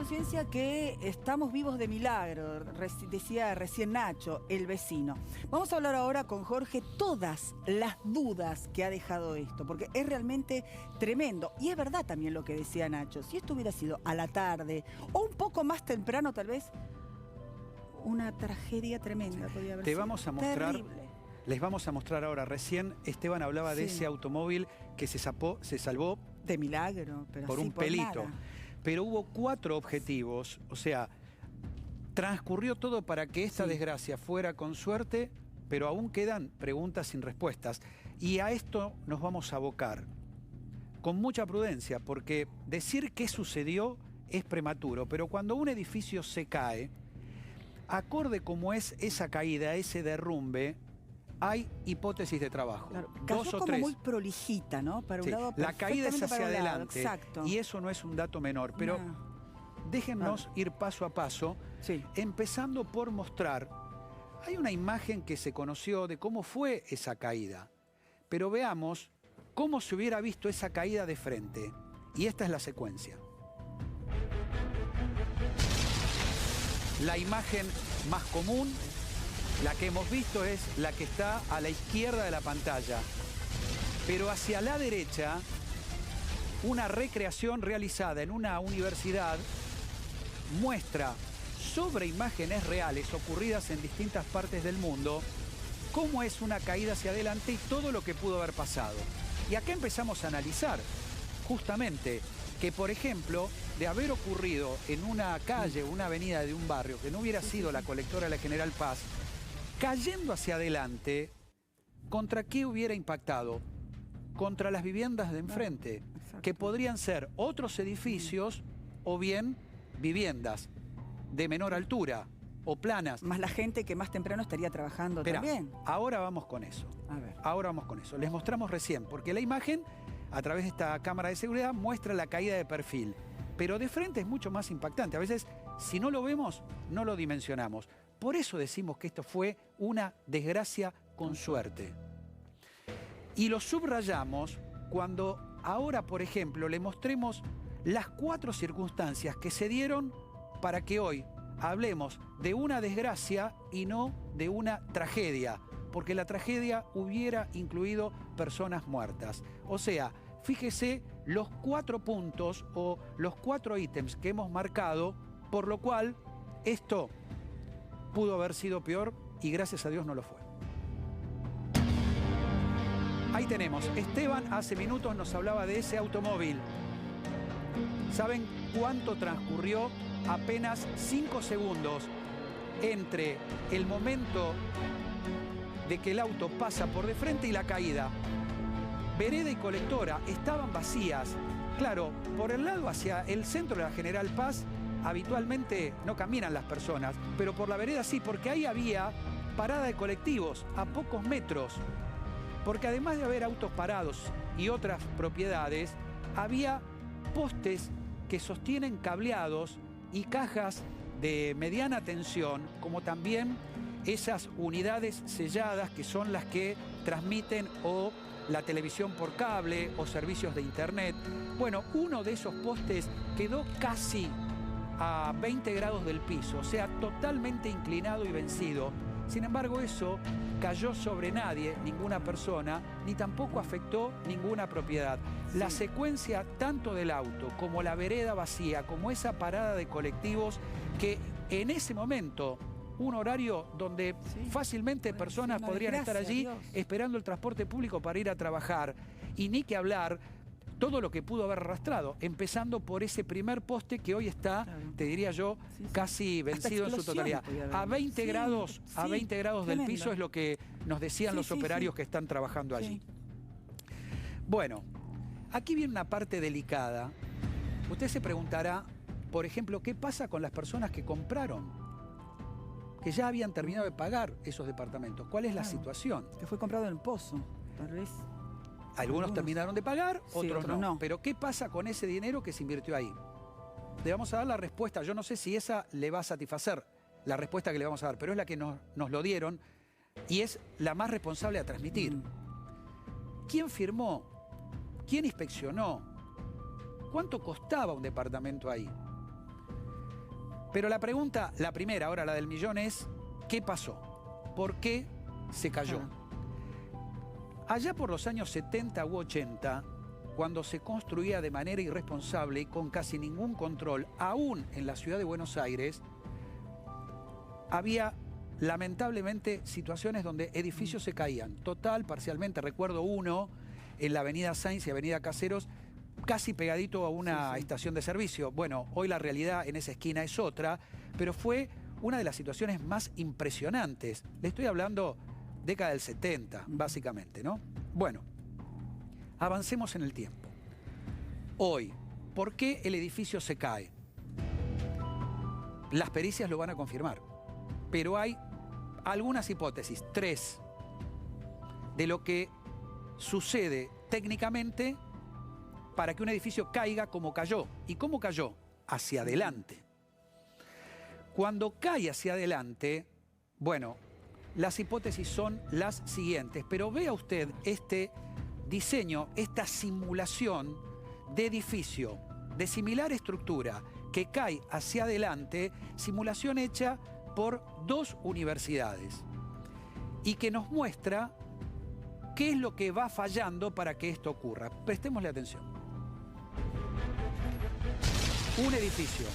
conciencia que estamos vivos de milagro, decía recién Nacho, el vecino. Vamos a hablar ahora con Jorge todas las dudas que ha dejado esto, porque es realmente tremendo. Y es verdad también lo que decía Nacho, si esto hubiera sido a la tarde o un poco más temprano tal vez, una tragedia tremenda podría haber sido. Vamos a mostrar, terrible. les vamos a mostrar ahora. Recién Esteban hablaba de ese automóvil que se salvó de milagro, pero por así, un pelito. nada. Pero hubo 4 objetivos, o sea, transcurrió todo para que esta desgracia fuera con suerte, pero aún quedan preguntas sin respuestas. Y a esto nos vamos a abocar con mucha prudencia, porque decir qué sucedió es prematuro, pero cuando un edificio se cae, acorde como es esa caída, ese derrumbe, hay hipótesis de trabajo. Claro, 2 o como 3. muy prolijita, ¿no? Para un lado la caída es hacia adelante. Exacto. Y eso no es un dato menor. Pero déjennos ir paso a paso, empezando por mostrar. Hay una imagen que se conoció de cómo fue esa caída. Pero veamos cómo se hubiera visto esa caída de frente. Y esta es la secuencia. La imagen más común, la que hemos visto, es la que está a la izquierda de la pantalla. Pero hacia la derecha, una recreación realizada en una universidad muestra sobre imágenes reales ocurridas en distintas partes del mundo cómo es una caída hacia adelante y todo lo que pudo haber pasado. Y acá empezamos a analizar justamente que, por ejemplo, de haber ocurrido en una calle, una avenida de un barrio, que no hubiera sido la colectora de la General Paz, cayendo hacia adelante, ¿contra qué hubiera impactado? Contra las viviendas de enfrente, que podrían ser otros edificios o bien viviendas de menor altura o planas. Más la gente que más temprano estaría trabajando también. Ahora vamos con eso. A ver. Ahora vamos con eso. Les mostramos recién, porque la imagen, a través de esta cámara de seguridad, muestra la caída de perfil. Pero de frente es mucho más impactante. A veces, si no lo vemos, no lo dimensionamos. Por eso decimos que esto fue una desgracia con suerte. Y lo subrayamos cuando ahora, por ejemplo, le mostremos las 4 circunstancias que se dieron para que hoy hablemos de una desgracia y no de una tragedia, porque la tragedia hubiera incluido personas muertas. O sea, fíjese los 4 puntos o los 4 ítems que hemos marcado, por lo cual esto pudo haber sido peor y gracias a Dios no lo fue. Ahí tenemos. Esteban hace minutos nos hablaba de ese automóvil. ¿Saben cuánto transcurrió? Apenas 5 segundos entre el momento de que el auto pasa por de frente y la caída. Vereda y colectora estaban vacías. Claro, por el lado hacia el centro de la General Paz habitualmente no caminan las personas, pero por la vereda sí, porque ahí había parada de colectivos a pocos metros. Porque además de haber autos parados y otras propiedades, había postes que sostienen cableados y cajas de mediana tensión, como también esas unidades selladas que son las que transmiten o la televisión por cable o servicios de internet. Bueno, uno de esos postes quedó casi a 20 grados del piso, o sea, totalmente inclinado y vencido. Sin embargo, eso cayó sobre nadie, ninguna persona, ni tampoco afectó ninguna propiedad. La secuencia tanto del auto como la vereda vacía, como esa parada de colectivos, que en ese momento, un horario donde fácilmente personas podrían estar allí esperando el transporte público para ir a trabajar, y ni que hablar todo lo que pudo haber arrastrado, empezando por ese primer poste que hoy está, te diría yo, casi vencido en su totalidad. A 20 grados, a 20 grados del piso es lo que nos decían los operarios que están trabajando allí. Bueno, aquí viene una parte delicada. Usted se preguntará, por ejemplo, ¿qué pasa con las personas que compraron? Que ya habían terminado de pagar esos departamentos. ¿Cuál es la situación? Que fue comprado en el pozo, tal vez. Algunos terminaron de pagar, otros no. Pero ¿qué pasa con ese dinero que se invirtió ahí? Le vamos a dar la respuesta. Yo no sé si esa le va a satisfacer, la respuesta que le vamos a dar, pero es la que nos lo dieron y es la más responsable a transmitir. ¿Quién firmó? ¿Quién inspeccionó? ¿Cuánto costaba un departamento ahí? Pero la pregunta, la primera, ahora la del millón, es ¿qué pasó? ¿Por qué se cayó? Allá por los años 70 u 80, cuando se construía de manera irresponsable y con casi ningún control, aún en la ciudad de Buenos Aires, había lamentablemente situaciones donde edificios se caían, total, parcialmente. Recuerdo uno en la avenida Sainz y avenida Caseros, casi pegadito a una estación de servicio. Bueno, hoy la realidad en esa esquina es otra, pero fue una de las situaciones más impresionantes. Le estoy hablando década del 70, básicamente, ¿no? Bueno, avancemos en el tiempo. Hoy, ¿por qué el edificio se cae? Las pericias lo van a confirmar, pero hay algunas hipótesis, 3, de lo que sucede técnicamente para que un edificio caiga como cayó. ¿Y cómo cayó? Hacia adelante. Cuando cae hacia adelante, bueno, las hipótesis son las siguientes, pero vea usted este diseño, esta simulación de edificio de similar estructura que cae hacia adelante, simulación hecha por 2 universidades y que nos muestra qué es lo que va fallando para que esto ocurra. Prestémosle atención. Un edificio.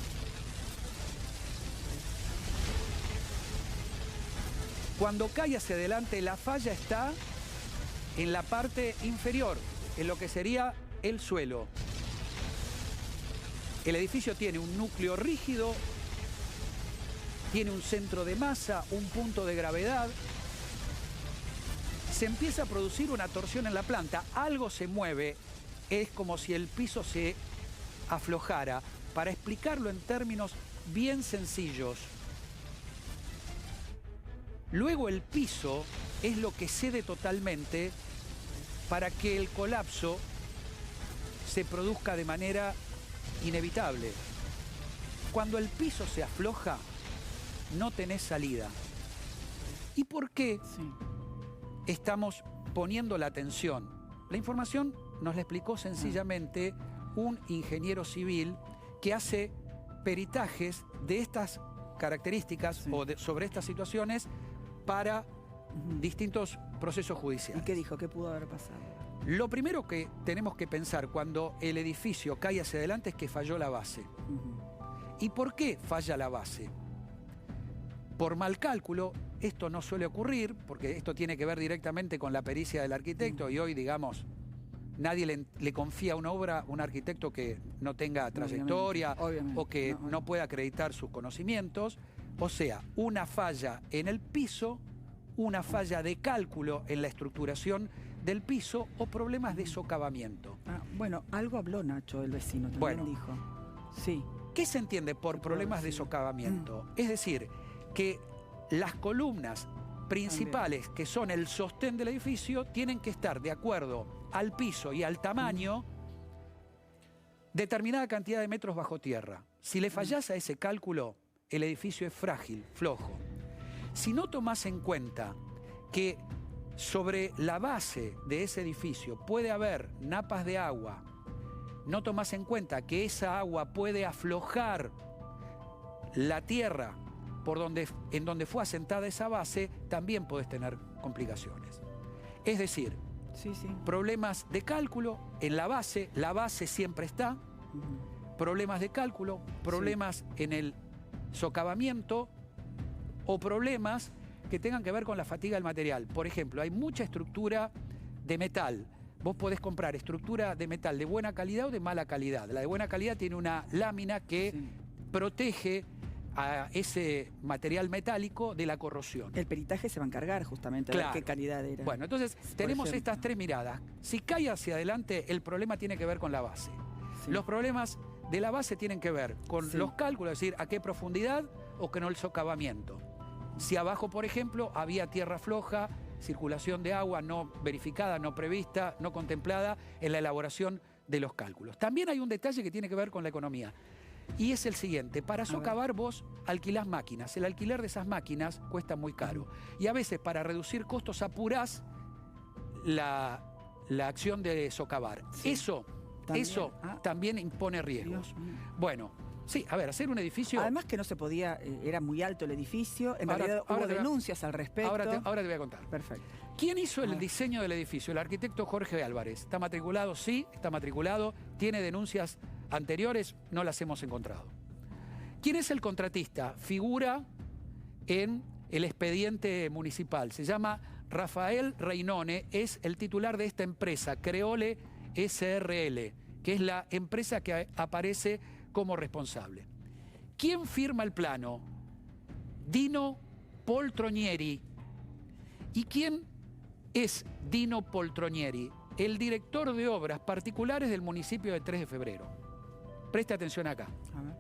Cuando cae hacia adelante, la falla está en la parte inferior, en lo que sería el suelo. El edificio tiene un núcleo rígido, tiene un centro de masa, un punto de gravedad. Se empieza a producir una torsión en la planta, algo se mueve, es como si el piso se aflojara. Para explicarlo en términos bien sencillos, luego el piso es lo que cede totalmente para que el colapso se produzca de manera inevitable. Cuando el piso se afloja, no tenés salida. ¿Y por qué estamos poniendo la atención? La información nos la explicó sencillamente un ingeniero civil que hace peritajes de estas características o sobre estas situaciones para distintos procesos judiciales. ¿Y qué dijo? ¿Qué pudo haber pasado? Lo primero que tenemos que pensar cuando el edificio cae hacia adelante es que falló la base. ¿Y por qué falla la base? Por mal cálculo. Esto no suele ocurrir porque esto tiene que ver directamente con la pericia del arquitecto y hoy, digamos, nadie le confía una obra a un arquitecto que no tenga trayectoria o que no pueda acreditar sus conocimientos. O sea, una falla en el piso, una falla de cálculo en la estructuración del piso o problemas de socavamiento. Bueno, algo habló Nacho, el vecino, también dijo. Sí. ¿Qué se entiende por problemas de socavamiento? Es decir, que las columnas principales, que son el sostén del edificio, tienen que estar de acuerdo al piso y al tamaño, determinada cantidad de metros bajo tierra. Si le fallás a ese cálculo, el edificio es frágil, flojo. Si no tomás en cuenta que sobre la base de ese edificio puede haber napas de agua, no tomás en cuenta que esa agua puede aflojar la tierra en donde fue asentada esa base, también podés tener complicaciones. Es decir, problemas de cálculo en la base siempre está, problemas de cálculo, problemas en el socavamiento o problemas que tengan que ver con la fatiga del material. Por ejemplo, hay mucha estructura de metal. Vos podés comprar estructura de metal de buena calidad o de mala calidad. La de buena calidad tiene una lámina que protege a ese material metálico de la corrosión. El peritaje se va a encargar justamente de ver qué calidad era. Bueno, entonces tenemos estas 3 miradas. Si cae hacia adelante, el problema tiene que ver con la base. Los problemas de la base tienen que ver con los cálculos, es decir, a qué profundidad o con el socavamiento. Si abajo, por ejemplo, había tierra floja, circulación de agua no verificada, no prevista, no contemplada en la elaboración de los cálculos. También hay un detalle que tiene que ver con la economía. Y es el siguiente, para socavar vos alquilás máquinas. El alquiler de esas máquinas cuesta muy caro. Y a veces para reducir costos apurás la acción de socavar. Eso también impone riesgos. Bueno, Sí, a ver, hacer un edificio... Además que no se podía, era muy alto el edificio, en Ahora- realidad ahora hubo denuncias al respecto. Ahora te voy a contar. Perfecto. ¿Quién hizo A el ver. diseño del edificio? El arquitecto Jorge Álvarez. ¿Está matriculado? Sí, está matriculado. ¿Tiene denuncias anteriores? No las hemos encontrado. ¿Quién es el contratista? Figura en el expediente municipal. Se llama Rafael Reinone, es el titular de esta empresa, Creole SRL, que es la empresa que aparece como responsable. ¿Quién firma el plano? Dino Poltronieri. ¿Y quién es Dino Poltronieri? El director de obras particulares del municipio de 3 de febrero. Preste atención acá. A ver.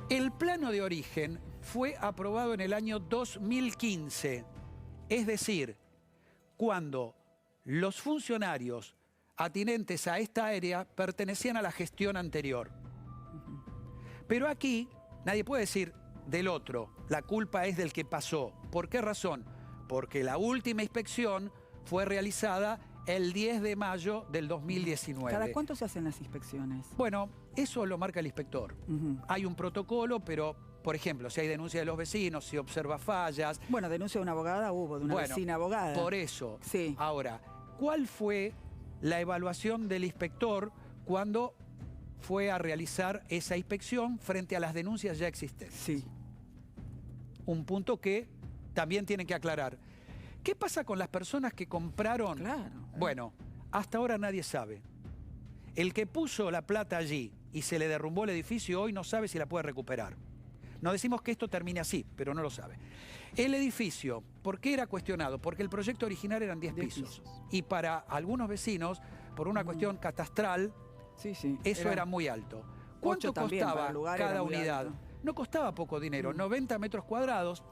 El plano de origen fue aprobado en el año 2015, es decir, cuando los funcionarios atinentes a esta área pertenecían a la gestión anterior. Pero aquí nadie puede decir del otro, la culpa es del que pasó. ¿Por qué razón? Porque la última inspección fue realizada el 10 de mayo del 2019. ¿Cada cuánto se hacen las inspecciones? Bueno, eso lo marca el inspector. Hay un protocolo, pero, por ejemplo, si hay denuncia de los vecinos, si observa fallas... Bueno, denuncia de una abogada hubo, de una vecina abogada. Por eso. Sí. Ahora, ¿cuál fue la evaluación del inspector cuando fue a realizar esa inspección frente a las denuncias ya existentes? Sí. Un punto que también tienen que aclarar. ¿Qué pasa con las personas que compraron? Claro. Bueno, hasta ahora nadie sabe. El que puso la plata allí y se le derrumbó el edificio hoy no sabe si la puede recuperar. No decimos que esto termine así, pero no lo sabe. El edificio, ¿por qué era cuestionado? Porque el proyecto original eran 10 pisos. Y para algunos vecinos, por una cuestión catastral, Sí, sí. eso era muy alto. ¿Cuánto 8 también, para costaba el lugar era cada muy unidad? alto. No costaba poco dinero, 90 metros cuadrados,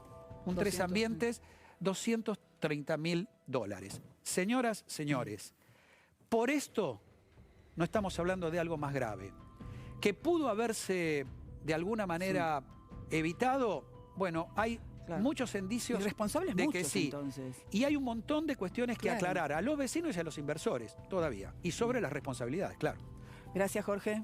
un 3 200, ambientes, $230.000. Señoras, señores, por esto no estamos hablando de algo más grave. Que pudo haberse de alguna manera evitado, bueno, hay muchos indicios Irresponsables de muchos, que sí. entonces. Y hay un montón de cuestiones que Claro. aclarar a los vecinos y a los inversores todavía. Y sobre las responsabilidades, claro. Gracias, Jorge.